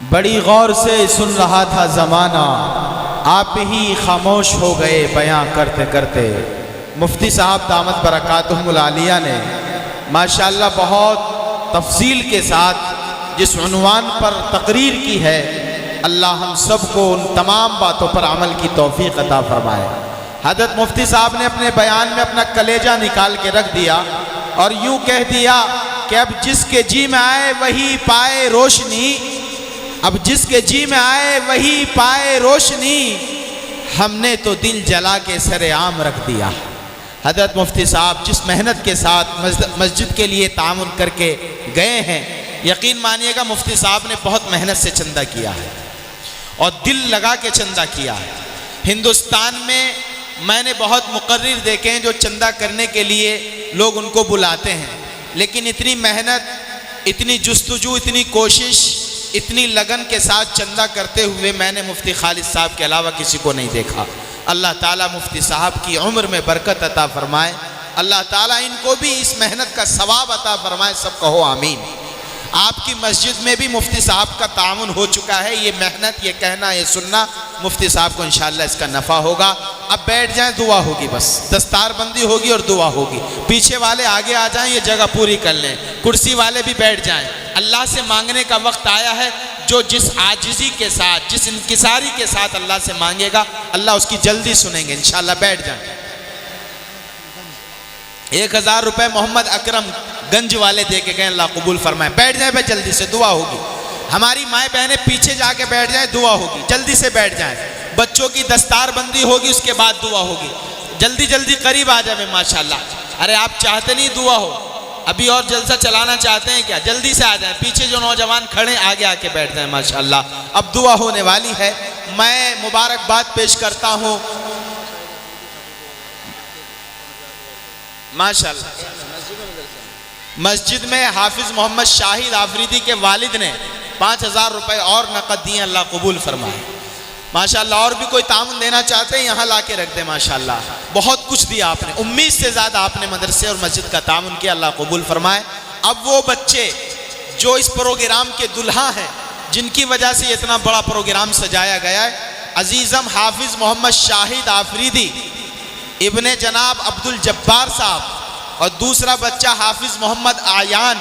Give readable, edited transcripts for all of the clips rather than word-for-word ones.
बड़ी गौर से सुन रहा था ज़माना, आप ही खामोश हो गए बयां करते करते। मुफ्ती साहब दामत बरकातुहुमुल आलिया ने माशाअल्लाह बहुत तफसील के साथ जिस उन्वान पर तकरीर की है, अल्लाह हम सबको उन तमाम बातों पर अमल की तौफीक अता फरमाए। हज़रत मुफ्ती साहब ने अपने बयान में अपना कलेजा निकाल के रख दिया और यूँ कह दिया कि अब जिसके जी में आए वही पाए रोशनी, अब जिसके जी में आए वही पाए रोशनी, हमने तो दिल जला के सरेआम रख दिया। हज़रत मुफ्ती साहब जिस मेहनत के साथ मस्जिद के लिए तामुन करके गए हैं, यकीन मानिएगा मुफ्ती साहब ने बहुत मेहनत से चंदा किया है और दिल लगा के चंदा किया है। हिंदुस्तान में मैंने बहुत मुकर्रिर देखे हैं जो चंदा करने के लिए लोग उनको बुलाते हैं, लेकिन इतनी मेहनत, इतनी जुस्तजू, इतनी कोशिश, इतनी लगन के साथ चंदा करते हुए मैंने मुफ्ती खालिद साहब के अलावा किसी को नहीं देखा। अल्लाह ताला मुफ्ती साहब की उम्र में बरकत अता फरमाए, अल्लाह ताला इनको भी इस मेहनत का सवाब अता फरमाए। सब कहो आमीन। आपकी मस्जिद में भी मुफ्ती साहब का तामुन हो चुका है। ये मेहनत, ये कहना, ये सुनना, मुफ्ती साहब को इंशाअल्लाह इसका नफ़ा होगा। अब बैठ जाएं, दुआ होगी, बस दस्तारबंदी होगी और दुआ होगी। पीछे वाले आगे आ जाएं, ये जगह पूरी कर लें। कुर्सी वाले भी बैठ जाएं। अल्लाह से मांगने का वक्त आया है। जो जिस आजिज़ी के साथ, जिस इंकिसारी के साथ अल्लाह से मांगेगा, अल्लाह उसकी जल्दी सुनेंगे इंशाअल्लाह। बैठ जाएं। 1000 रुपये मोहम्मद अकरम गंज वाले दे के गए, अल्लाह कबूल फरमाए। बैठ जाए भाई, जल्दी से दुआ होगी। हमारी माएँ बहनें पीछे जाके बैठ जाएं, दुआ होगी। जल्दी से बैठ जाएं। बच्चों की दस्तारबंदी होगी, उसके बाद दुआ होगी। जल्दी जल्दी करीब आ जाए माशाल्लाह। अरे आप चाहते नहीं दुआ हो, अभी और जलसा चलाना चाहते हैं क्या? जल्दी से आ जाएं। पीछे जो नौजवान खड़े आगे आके बैठ जाएं माशाल्लाह। अब दुआ होने वाली है। मैं मुबारकबाद पेश करता हूँ माशाल्लाह। मस्जिद में हाफिज मोहम्मद शाहिद आफरीदी के वालिद ने 5000 रुपये और नकद दिए, अल्लाह कबूल फरमाए माशाल्लाह। और भी कोई तामुन देना चाहते हैं, यहाँ ला के रख दे माशाल्लाह। बहुत कुछ दिया आपने, उम्मीद से ज़्यादा आपने मदरसे और मस्जिद का तामुन किया, अल्लाह कबूल फरमाए। अब वो बच्चे जो इस प्रोग्राम के दुल्हा हैं, जिनकी वजह से इतना बड़ा प्रोग्राम सजाया गया है, अजीज़म हाफिज मोहम्मद शाहिद आफरीदी इब्ने जनाब अब्दुल जब्बार साहब और दूसरा बच्चा हाफिज मोहम्मद आयान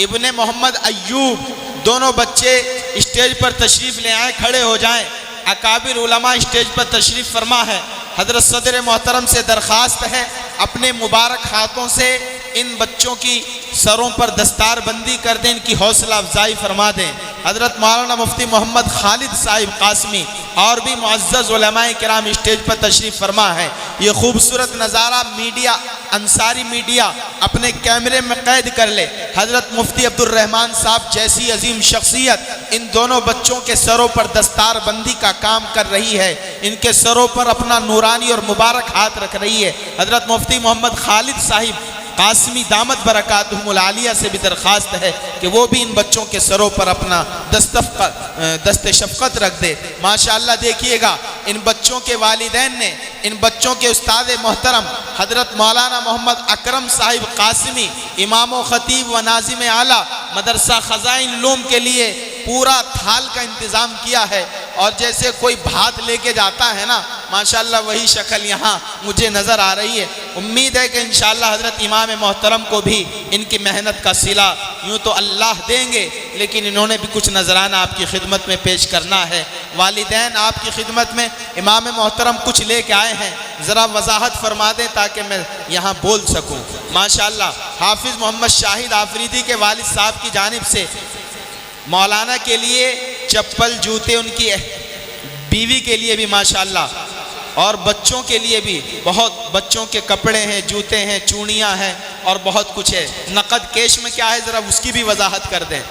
इब्ने मोहम्मद अय्यूब, दोनों बच्चे स्टेज पर तशरीफ़ ले आए। खड़े हो जाएं। अकाबिर उलमा स्टेज पर तशरीफ़ फरमा है। हज़रत सदर मोहतरम से दरख्वास्त है, अपने मुबारक हाथों से इन बच्चों की सरों पर दस्तारबंदी कर दें, इनकी हौसला अफजाई फरमा दें। हज़रत मौलाना मुफ्ती मोहम्मद खालिद साहिब कासमी और भी मुअज़्ज़ज़ उलमाए किराम स्टेज पर तशरीफ़ फरमा है। ये खूबसूरत नज़ारा मीडिया, अंसारी मीडिया अपने कैमरे में कैद कर ले। हज़रत मुफ्ती अब्दुल रहमान साहब जैसी अजीम शख्सियत इन दोनों बच्चों के सरों पर दस्तारबंदी का काम कर रही है, इनके सरों पर अपना नूरानी और मुबारक हाथ रख रही है। हज़रत मुफ्ती मोहम्मद खालिद साहिब कासमी दामत बरकातुहुमुल आलिया से भी दरख्वास्त है कि वो भी इन बच्चों के सरों पर अपना दस्ते शफ़क़त रख दे माशाअल्लाह। देखिएगा, इन बच्चों के वालिदैन ने, इन बच्चों के उस्ताद मोहतरम हज़रत मौलाना मोहम्मद अकरम साहिब कासमी, इमाम व ख़तीब व नाज़िम आला मदरसा ख़ज़ाइन उलूम के लिए पूरा थाल का इंतज़ाम किया है। और जैसे कोई भात लेके जाता है ना माशाअल्लाह, वही शक्ल यहाँ मुझे नज़र आ रही है। उम्मीद है कि इंशाअल्लाह हज़रत इमाम मोहतरम को भी इनकी मेहनत का सिला यूँ तो अल्लाह देंगे, लेकिन इन्होंने भी कुछ नजराना आपकी खिदमत में पेश करना है। वालिदैन आपकी खिदमत में इमाम मोहतरम कुछ लेके आए हैं, ज़रा वजाहत फरमा दें ताकि मैं यहाँ बोल सकूँ माशाअल्लाह। हाफिज़ मोहम्मद शाहिद आफरीदी के वालिद साहब की जानिब से मौलाना के लिए चप्पल, जूते, उनकी बीवी के लिए भी माशाअल्लाह, और बच्चों के लिए भी बहुत, बच्चों के कपड़े हैं, जूते हैं, चूड़ियाँ हैं और बहुत कुछ है। नकद केश में क्या है, ज़रा उसकी भी वजाहत कर दें।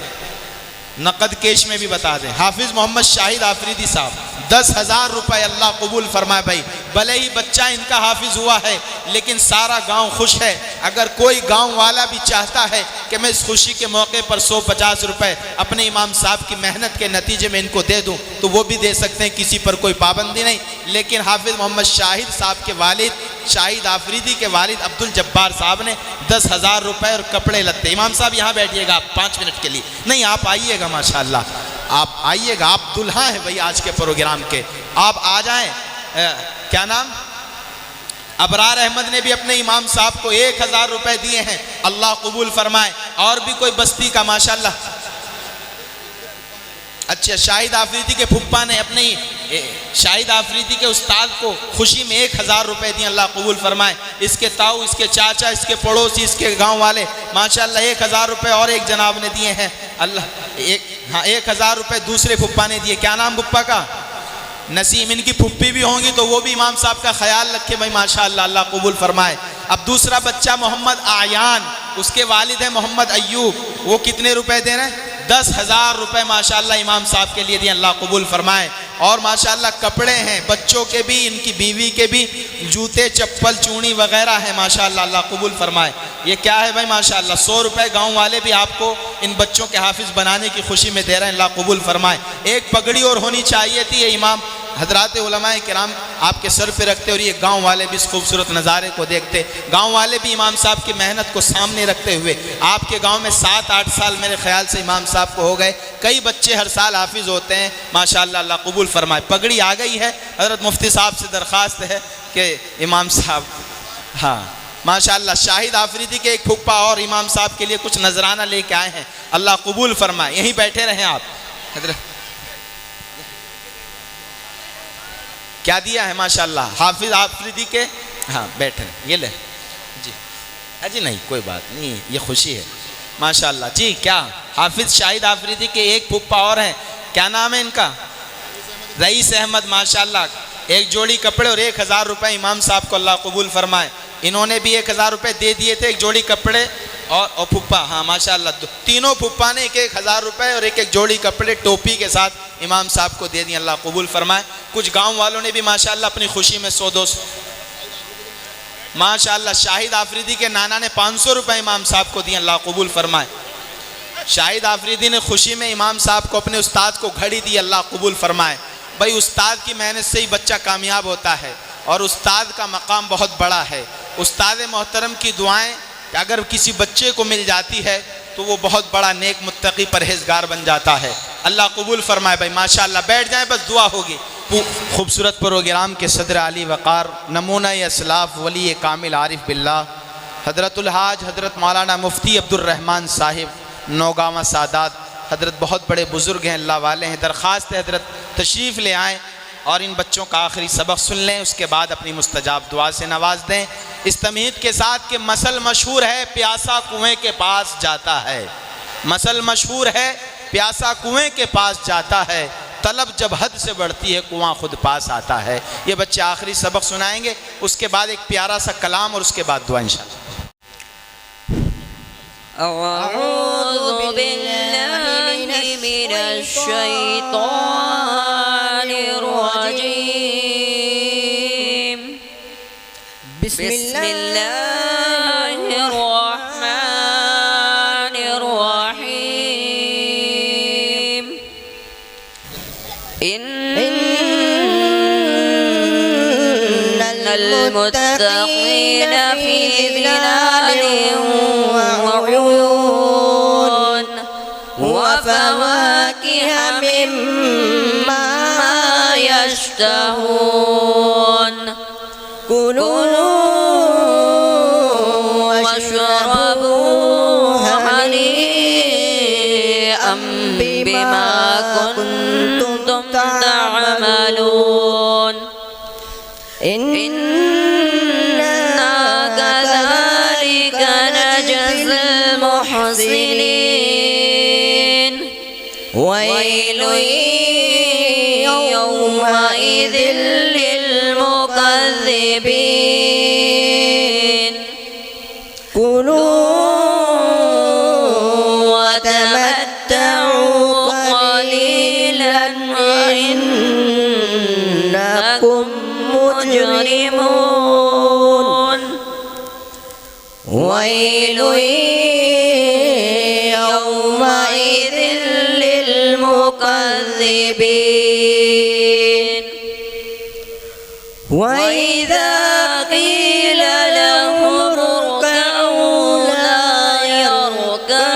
नकद केश में भी बता दें। हाफिज़ मोहम्मद शाहिद आफरीदी साहब 10,000 रुपये, अल्लाह कबूल फरमाए भाई। भले ही बच्चा इनका हाफिज हुआ है, लेकिन सारा गांव खुश है। अगर कोई गांव वाला भी चाहता है कि मैं इस खुशी के मौके पर 150 रुपये अपने इमाम साहब की मेहनत के नतीजे में इनको दे दूं, तो वो भी दे सकते हैं, किसी पर कोई पाबंदी नहीं। लेकिन हाफिज़ मोहम्मद शाहिद साहब के वालिद, शाहिद आफरीदी के वालिद अब्दुल जब्बार साहब ने 10,000 रुपये और कपड़े लत्ते। इमाम साहब यहाँ बैठिएगा आप 5 मिनट के लिए, नहीं आप आइएगा माशाअल्लाह। आप आइएगा, आप दुल्हा हैं भाई आज के प्रोग्राम के, आप आ जाएं। क्या नाम, अबरार अहमद ने भी अपने इमाम साहब को 1000 रुपए दिए हैं, अल्लाह कबूल फरमाए। और भी कोई बस्ती का माशाल्लाह, अच्छा शाहिद आफरीदी के फुप्पा ने अपने शाहिद आफरीदी के उस्ताद को खुशी में 1000 रुपए दिए, अल्लाह कबूल फरमाए। इसके ताऊ, इसके चाचा, इसके पड़ोसी, इसके गांव वाले माशाल्लाह 1000 रुपए और एक जनाब ने दिए हैं, अल्लाह हाँ 1000 रुपए दूसरे फुप्पा ने दिए। क्या नाम फुप्पा का, नसीम। इनकी फुप्पी भी होंगी तो वो भी इमाम साहब का ख्याल रखे भाई माशाल्लाह, अल्लाह कबूल फरमाए। अब दूसरा बच्चा मोहम्मद आयान, उसके वालिद है मोहम्मद अय्यूब, वो कितने रुपए दे रहे हैं, 10,000 रुपए माशाल्लाह इमाम साहब के लिए दिए, अल्लाह कबूल फरमाए। और माशाल्लाह कपड़े हैं बच्चों के भी, इनकी बीवी के भी, जूते चप्पल चूड़ी वगैरह है माशाल्लाह, अल्लाह कबूल फरमाए। ये क्या है भाई माशाल्लाह, 100 रुपए गाँव वाले भी आपको इन बच्चों के हाफिज बनाने की खुशी में दे रहे हैं, अल्लाह कबूल फरमाए। एक पगड़ी और होनी चाहिए थी, ये इमाम हजरात उलमाए किराम आपके सर पे रखते और ये गांव वाले भी इस खूबसूरत नज़ारे को देखते। गांव वाले भी इमाम साहब की मेहनत को सामने रखते हुए, आपके गांव में 7-8 साल मेरे ख्याल से इमाम साहब को हो गए, कई बच्चे हर साल हाफिज होते हैं माशाल्लाह, अल्लाह कबूल फरमाए। पगड़ी आ गई है, हजरत मुफ्ती साहब से दरख्वास्त है कि इमाम साहब, हाँ माशाल्लाह शाहिद आफरीदी के एक फुप्पा और इमाम साहब के लिए कुछ नजराना लेके आए हैं, अल्लाह कबूल फरमाए। यहीं बैठे रहें आप। हजरत क्या दिया है माशाल्लाह हाफिज आफरीदी के, हाँ बैठे ये ले जी, अजी नहीं कोई बात नहीं, ये खुशी है माशाल्लाह जी। क्या हाफिज शाहिद आफरीदी के एक फुप्पा और हैं, क्या नाम है इनका, रईस अहमद माशाल्लाह, एक जोड़ी कपड़े और 1000 रुपए इमाम साहब को अल्लाह कबूल फरमाए। इन्होंने भी 1000 रुपए दे दिए थे, एक जोड़ी कपड़े और फुप्पा, हाँ माशाल्लाह तीनों फुप्पा ने 1000 रुपए और एक जोड़ी कपड़े टोपी के साथ इमाम साहब को दे दिए, अल्लाह कबूल फरमाए। कुछ गांव वालों ने भी माशाल्लाह अपनी खुशी में 100-200 माशाल्लाह। शाहिद आफरीदी के नाना ने 500 रुपए इमाम साहब को दिए, अल्लाह कबूल फरमाए। शाहिद आफरीदी ने खुशी में इमाम साहब को अपने उस्ताद को घड़ी दी, अल्लाह कबूल फरमाए। भाई उस्ताद की मेहनत से ही बच्चा कामयाब होता है और उस्ताद का मकाम बहुत बड़ा है। उस्ताद मोहतरम की दुआएं अगर किसी बच्चे को मिल जाती है तो वो बहुत बड़ा नेक मुत्तकी परहेजगार बन जाता है, अल्लाह कबूल फरमाए। भाई माशाल्लाह बैठ जाएं, बस दुआ होगी। खूबसूरत प्रोग्राम के सदर अली वक़ार नमूना असलाफ वली कामिल आरिफ बिल्लाह हजरतुल हाज हजरत मौलाना मुफ्ती अब्दुर्रहमान साहिब नौगावा सादात, हजरत बहुत बड़े बुज़ुर्ग हैं, अल्लाह वाले हैं। दरख्वास्त है हजरत तशरीफ़ ले आएँ और इन बच्चों का आखिरी सबक सुन लें, उसके बाद अपनी मुस्तजाब दुआ से नवाज दें। इस तमीद के साथ कि मसल मशहूर है प्यासा कुएं के पास जाता है, मसल मशहूर है प्यासा कुएं के पास जाता है, तलब जब हद से बढ़ती है कुआं खुद पास आता है। ये बच्चे आखिरी सबक सुनाएंगे, उसके बाद एक प्यारा सा कलाम और उसके बाद दुआ इंशाअल्लाह। बिस्मिल्लाहिर्रहमानिर्रहीम। इन्नल मुत्तक़ीना फ़ी ज़िलालिन व उयून व फ़वाकिह मिम्मा यश्तहून। कुलू बिमा कुन्तुम तअमलून। इन्ना कज़ालिका नजज़िल मुहसिनीन। वैलुन यौमइज़िल लिलमुकज़्ज़िबीन। कुलू मुजरिमून। वैल यौमइज़िल लिलमुकज़्ज़िबीन। वइज़ा क़ील लहुम इरकऊ ला यरकऊन।